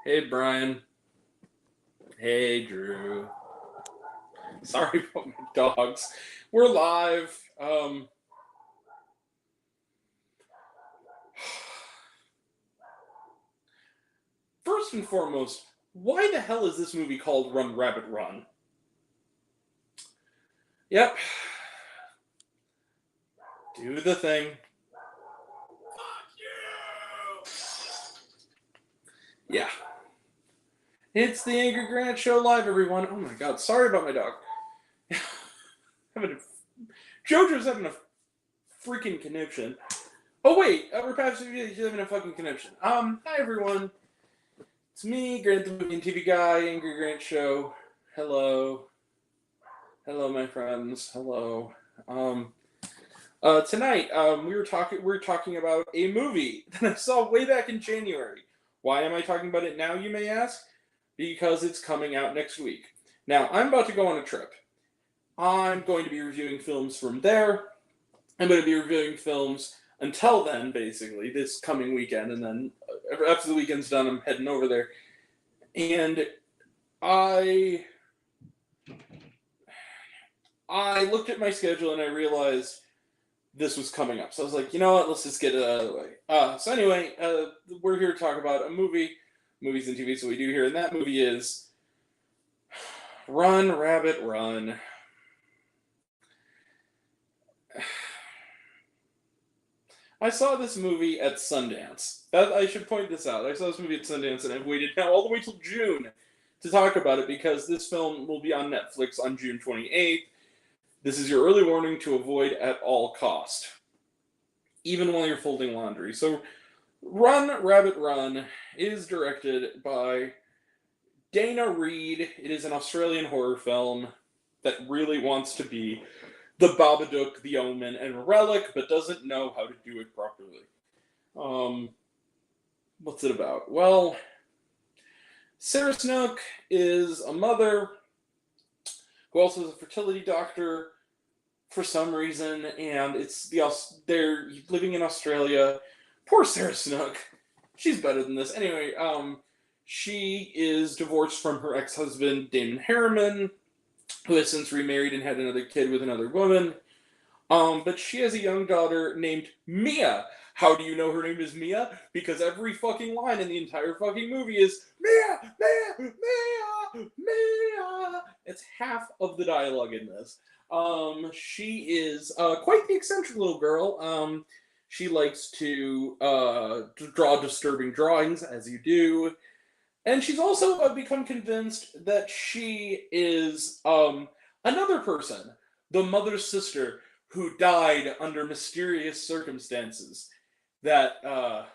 Hey, Brian. Hey, Drew. Sorry about my dogs. We're live. First and foremost, why the hell is this movie called Run, Rabbit, Run? Yep. Do the thing. Fuck you! Yeah. It's the Angry Grant Show live, everyone. Oh my god, sorry about my dog. Jojo's having a freaking conniption. Oh wait, we're past he's having a fucking conniption. Hi everyone. It's me, Grant the Movie and TV Guy, Angry Grant Show. Hello. Hello, my friends. Hello. Tonight, we were talking about a movie that I saw way back in January. Why am I talking about it now, you may ask? Because it's coming out next week. Now, I'm about to go on a trip. I'm going to be reviewing films from there. I'm going to be reviewing films until then, basically, this coming weekend, and then after the weekend's done, I'm heading over there. And I looked at my schedule and I realized this was coming up. So I was like, you know what, let's just get it out of the way. So anyway, we're here to talk about a movie, movies and TV, so we do here, and that movie is Run, Rabbit, Run. I saw this movie at Sundance. I should point this out. I saw this movie at Sundance, and I've waited now all the way till June to talk about it because this film will be on Netflix on June 28th. This is your early warning to avoid at all cost, even while you're folding laundry. So, Run, Rabbit, Run is directed by Dana Reed. It is an Australian horror film that really wants to be The Babadook, The Omen, and Relic, but doesn't know how to do it properly. What's it about? Well, Sarah Snook is a mother who also is a fertility doctor for some reason, and they're living in Australia. Poor Sarah Snook. She's better than this. Anyway, she is divorced from her ex-husband, Damon Harriman, who has since remarried and had another kid with another woman. But she has a young daughter named Mia. How do you know her name is Mia? Because every fucking line in the entire fucking movie is Mia, Mia, Mia, Mia. It's half of the dialogue in this. She is quite the eccentric little girl. She likes to draw disturbing drawings, as you do. And she's also become convinced that she is another person, the mother's sister, who died under mysterious circumstances. That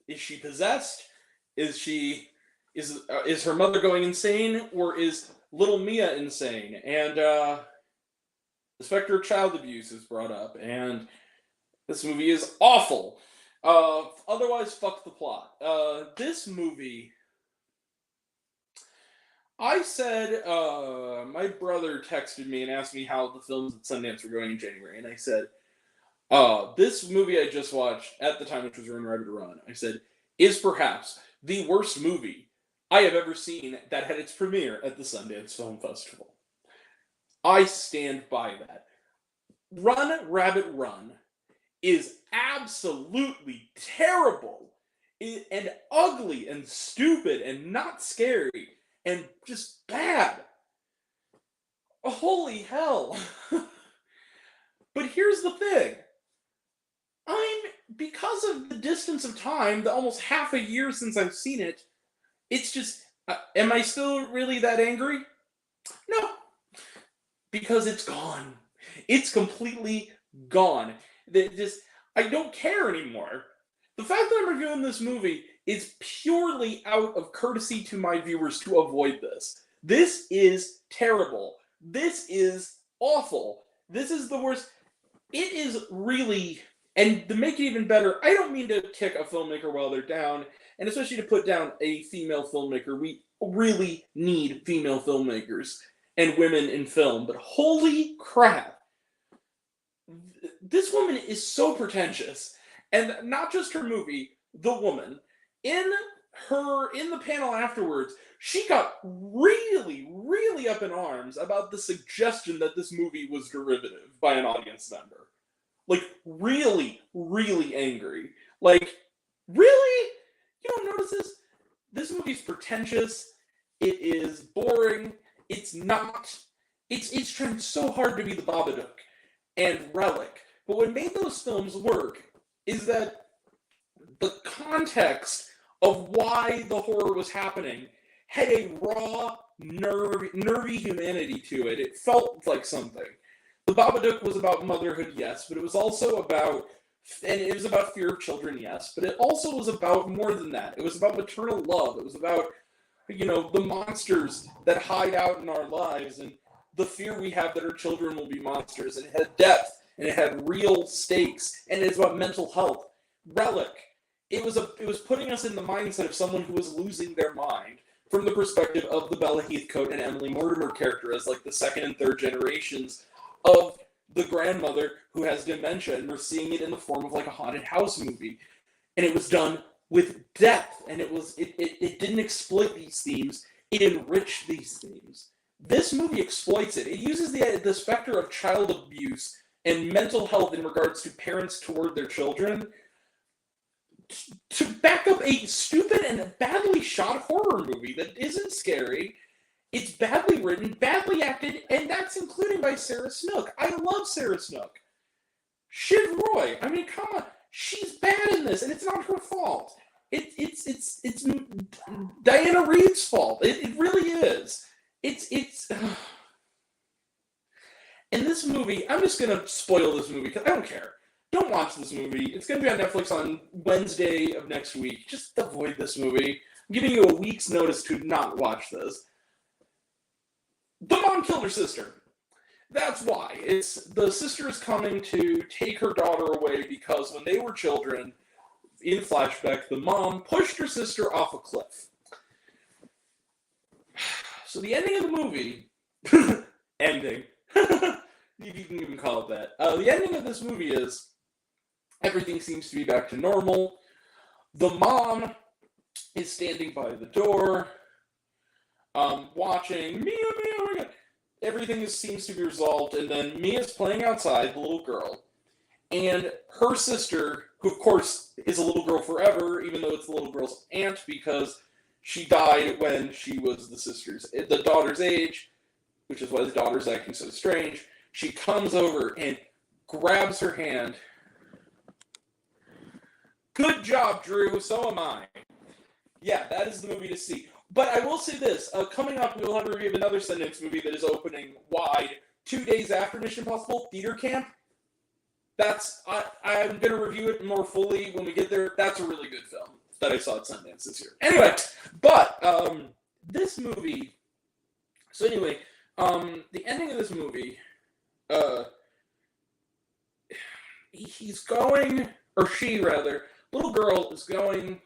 is she possessed? Is her mother going insane, or is little Mia insane? And the specter of child abuse is brought up, and this movie is awful. Otherwise, fuck the plot. This movie. I said, my brother texted me and asked me how the films at Sundance were going in January, and I said, this movie I just watched at the time, which was Run, Rabbit, Run, I said, is perhaps the worst movie I have ever seen that had its premiere at the Sundance Film Festival. I stand by that. Run, Rabbit, Run is absolutely terrible and ugly and stupid and not scary and just bad. Holy hell. But here's the thing. Because of the distance of time, the almost half a year since I've seen it, it's just, am I still really that angry? No. Because it's gone. It's completely gone. I don't care anymore. The fact that I'm reviewing this movie is purely out of courtesy to my viewers to avoid this. This is terrible. This is awful. This is the worst. It is really, and to make it even better, I don't mean to kick a filmmaker while they're down, and especially to put down a female filmmaker. We really need female filmmakers and women in film, but holy crap. This woman is so pretentious. And not just her movie, the woman. In her in the panel afterwards, she got really, really up in arms about the suggestion that this movie was derivative by an audience member. Like, really, really angry. Like, really? You don't notice this? This movie's pretentious. It is boring. It's not. It's trying so hard to be the Babadook and Relic. But what made those films work is that the context of why the horror was happening had a raw, nervy humanity to it. It felt like something. The Babadook was about motherhood, yes, but it was also about, and it was about fear of children, yes, but it also was about more than that. It was about maternal love. It was about, the monsters that hide out in our lives and the fear we have that our children will be monsters. And it had depth, and it had real stakes, and it's about mental health. Relic. It was putting us in the mindset of someone who was losing their mind from the perspective of the Bella Heathcote and Emily Mortimer character as like the second and third generations of the grandmother who has dementia, and we're seeing it in the form of like a haunted house movie. And it was done with depth, and it didn't exploit these themes, it enriched these themes. This movie exploits it. It uses the specter of child abuse and mental health in regards to parents toward their children to back up a stupid and badly shot horror movie that isn't scary. It's badly written, badly acted, and that's including by Sarah Snook. I love Sarah Snook. Shiv Roy, I mean, come on. She's bad in this, and it's not her fault. It's Diana Reed's fault. It really is. And this movie, I'm just going to spoil this movie because I don't care. Don't watch this movie. It's going to be on Netflix on Wednesday of next week. Just avoid this movie. I'm giving you a week's notice to not watch this. The mom killed her sister. That's why. The sister is coming to take her daughter away because when they were children, in flashback, the mom pushed her sister off a cliff. So the ending of the movie, ending, if you can even call it that, the ending of this movie is everything seems to be back to normal. The mom is standing by the door, watching, Mia, oh my God. Everything seems to be resolved, and then Mia's playing outside, the little girl, and her sister, who of course is a little girl forever, even though it's the little girl's aunt, because she died when she was the daughter's age, which is why the daughter's acting so strange. She comes over and grabs her hand. Good job, Drew. So am I. Yeah, that is the movie to see. But I will say this. Coming up, we'll have a review of another Sundance movie that is opening wide 2 days after Mission Impossible, Theater Camp. I'm going to review it more fully when we get there. That's a really good film that I saw at Sundance this year. Anyway, but this movie... So anyway, the ending of this movie... he's going... Or she, rather. Little girl is going...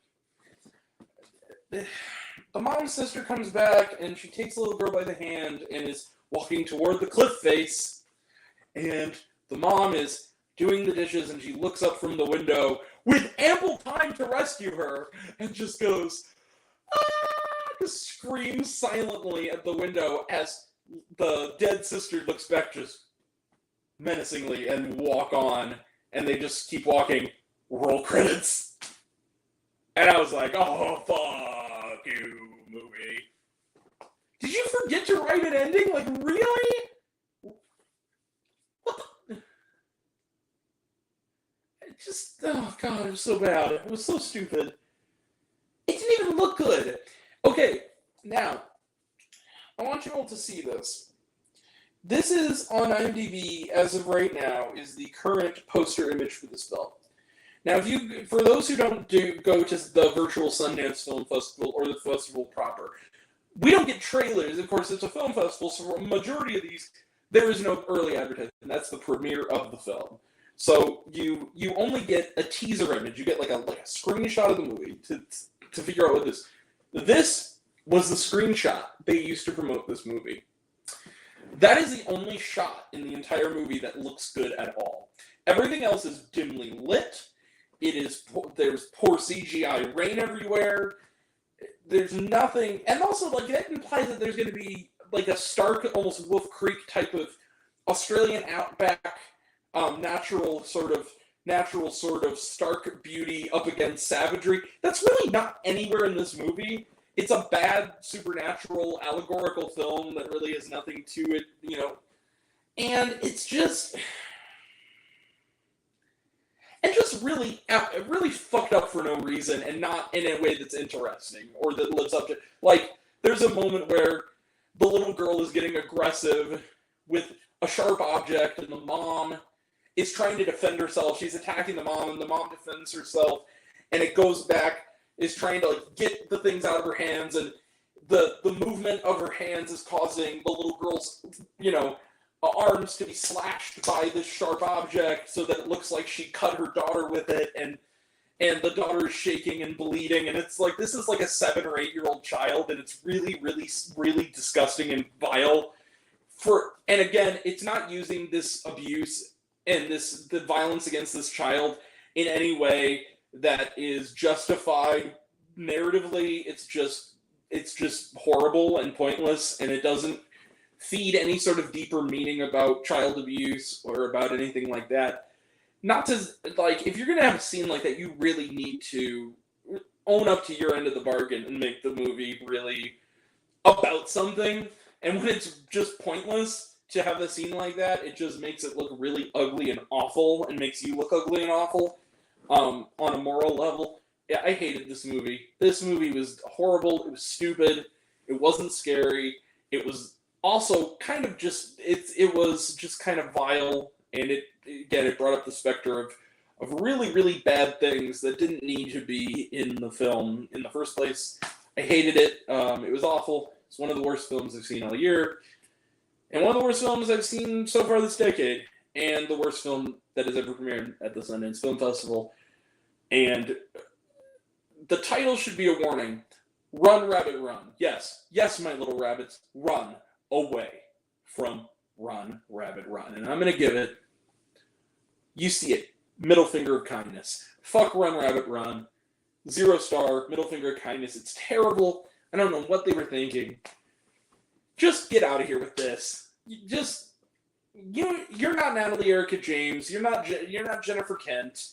The mom's sister comes back, and she takes the little girl by the hand and is walking toward the cliff face. And the mom is doing the dishes, and she looks up from the window with ample time to rescue her, and just goes, ah! Just screams silently at the window as the dead sister looks back just menacingly and walk on, and they just keep walking. Roll credits. And I was like, oh, fuck you, movie. Did you forget to write an ending? Like, really? What the? It just, oh, God, it was so bad. It was so stupid. It didn't even look good. Okay, now, I want you all to see this. This is on IMDb, as of right now, is the current poster image for this film. Now, for those who don't go to the virtual Sundance Film Festival or the festival proper, we don't get trailers. Of course, it's a film festival, so for a majority of these, there is no early advertising. That's the premiere of the film. So you only get a teaser image. You get like a screenshot of the movie to figure out what this. This was the screenshot they used to promote this movie. That is the only shot in the entire movie that looks good at all. Everything else is dimly lit. There's poor CGI rain everywhere. there's nothing, and also like that implies that there's going to be like a stark, almost Wolf Creek type of Australian outback, natural sort of stark beauty up against savagery. That's really not anywhere in this movie. It's a bad supernatural allegorical film that really has nothing to it, and it's just really fucked up for no reason, and not in a way that's interesting or that lives up to. Like, there's a moment where the little girl is getting aggressive with a sharp object, and the mom is trying to defend herself. She's attacking the mom, and the mom defends herself, and it goes back, is trying to like get the things out of her hands, and the movement of her hands is causing the little girl's, arms to be slashed by this sharp object so that it looks like she cut her daughter with it, and the daughter is shaking and bleeding, and it's like, this is like a 7 or 8 year old child, and it's really, really, really disgusting and vile. And again, it's not using this abuse and the violence against this child in any way that is justified narratively. It's just horrible and pointless, and it doesn't feed any sort of deeper meaning about child abuse or about anything like that. Not to, like, if you're going to have a scene like that, you really need to own up to your end of the bargain and make the movie really about something. And when it's just pointless to have a scene like that, it just makes it look really ugly and awful, and makes you look ugly and awful on a moral level. Yeah, I hated this movie. This movie was horrible. It was stupid. It wasn't scary. It was also kind of just, it was just kind of vile, and it brought up the specter of really, really bad things that didn't need to be in the film in the first place. I hated it. It was awful. It's one of the worst films I've seen all year, and one of the worst films I've seen so far this decade, and the worst film that has ever premiered at the Sundance Film Festival. And the title should be a warning. Run, rabbit, run. Yes, my little rabbits, run away from Run, Rabbit, Run. And I'm going to give it, you see it, middle finger of kindness. Fuck Run, Rabbit, Run. 0 star, middle finger of kindness. It's terrible. I don't know what they were thinking. Just get out of here with this. You're not Natalie Erica James. You're not Jennifer Kent.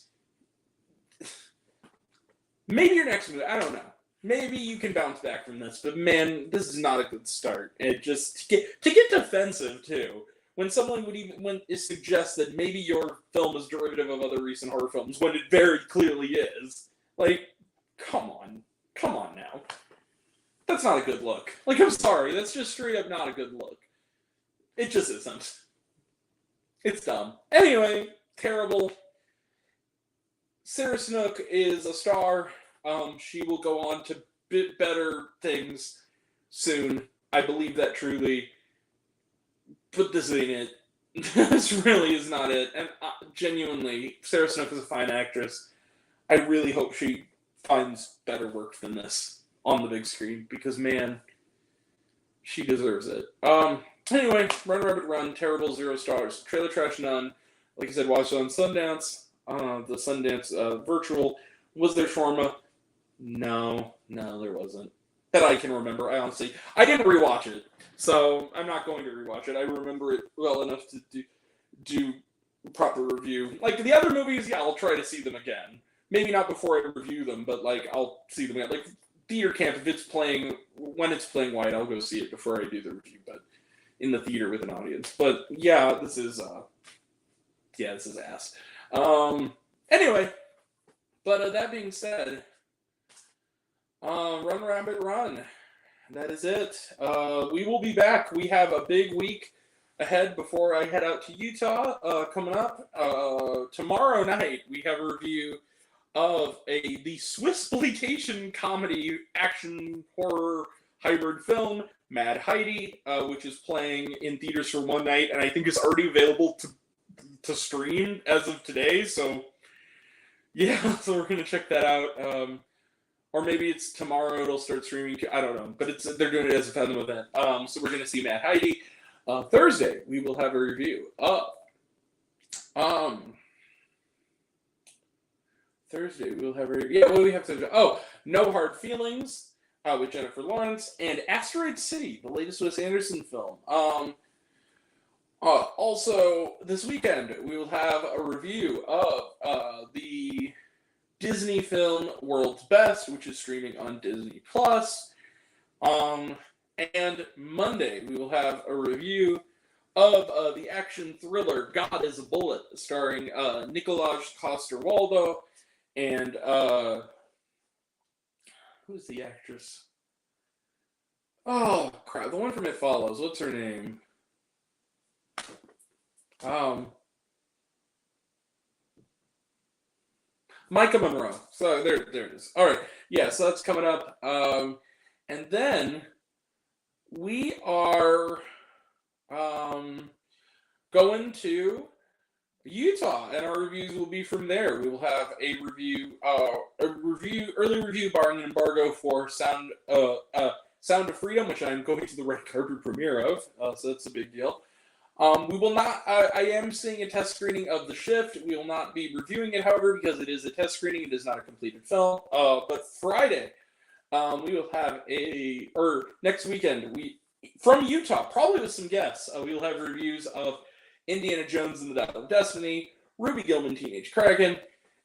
Maybe your next movie, I don't know. Maybe you can bounce back from this, but man, this is not a good start. It just to get defensive too, when someone would suggest that maybe your film is derivative of other recent horror films, when it very clearly is. Like, come on now. That's not a good look. Like, I'm sorry, that's just straight up not a good look. It just isn't. It's dumb. Anyway, terrible. Sarah Snook is a star. She will go on to better things soon. I believe that truly. But this ain't it. This really is not it. And genuinely, Sarah Snook is a fine actress. I really hope she finds better work than this on the big screen, because, man, she deserves it. Anyway, Run, Rabbit, Run, terrible, 0 stars. Trailer trash, none. Like I said, watched it on Sundance. The Sundance virtual. Was there shawarma? No, there wasn't. That I can remember. I didn't rewatch it, so I'm not going to rewatch it. I remember it well enough to do proper review. Like the other movies, yeah, I'll try to see them again. Maybe not before I review them, but like I'll see them again. Like Theater Camp, if it's playing, when it's playing wide, I'll go see it before I do the review, but in the theater with an audience. But yeah, this is ass. Anyway, but that being said, Run, Rabbit, Run. That is it. We will be back. We have a big week ahead before I head out to Utah. Coming up tomorrow night, we have a review of the Swissploitation comedy action horror hybrid film Mad Heidi, which is playing in theaters for one night, and I think is already available to stream as of today. So yeah, so we're gonna check that out. Or maybe it's tomorrow it'll start streaming too. I don't know, but they're doing it as a Fathom event. So we're gonna see Mad Heidi. Thursday we will have a review of Thursday we'll have a review. Yeah, what do we have to do? Oh, No Hard Feelings. with Jennifer Lawrence, and Asteroid City, the latest Wes Anderson film. Also, this weekend, we will have a review of the Disney film World's Best, which is streaming on Disney+. And Monday, we will have a review of the action thriller God is a Bullet, starring Nicolaj Coster-Waldau and who's the actress? Oh crap! The one from It Follows. What's her name? Micah Monroe. So there it is. All right. Yeah. So that's coming up. And then we are going to Utah, and our reviews will be from there. We will have a early review, barring an embargo, for Sound of Freedom, which I'm going to the red carpet premiere of. So that's a big deal. We will not. I am seeing a test screening of The Shift. We will not be reviewing it, however, because it is a test screening. It is not a completed film. But Friday, we will have next weekend, from Utah, probably with some guests, we will have reviews of Indiana Jones and the Dial of Destiny, Ruby Gilman, Teenage Kraken,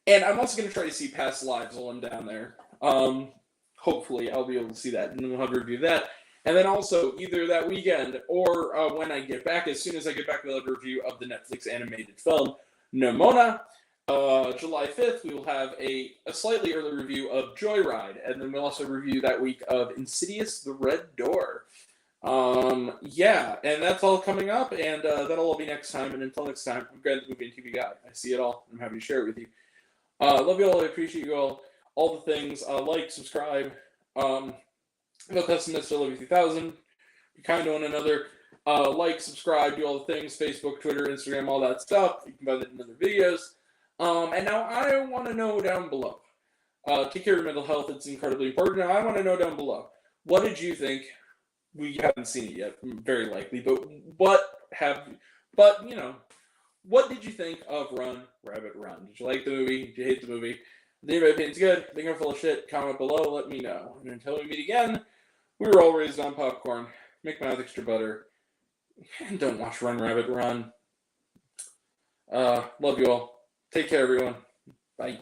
and I'm also going to try to see Past Lives while I'm down there. Hopefully, I'll be able to see that, and we'll have a review of that. And then also, either that weekend or when I get back, as soon as I get back, we'll have a review of the Netflix animated film, Nimona. July 5th, we will have a slightly early review of Joyride, and then we'll also review that week of Insidious: The Red Door. Yeah, and that's all coming up, and that'll all be next time. And until next time, I'm Grant, the Movie and TV Guy. I see it all. I'm happy to share it with you. Love you all. I appreciate you all the things. Like, subscribe. No Pessimist, I love you 3000. Be kind to one another. Like, subscribe, do all the things. Facebook, Twitter, Instagram, all that stuff. You can find it in other videos. And now I want to know down below. Take care of your mental health. It's incredibly important. Now I want to know down below. What did you think? We haven't seen it yet, very likely. But what did you think of Run, Rabbit, Run? Did you like the movie? Did you hate the movie? Think my opinion's good. Think I'm full of shit. Comment below. Let me know. And until we meet again, we were all raised on popcorn. Make my mouth extra butter. And don't watch Run, Rabbit, Run. Love you all. Take care, everyone. Bye.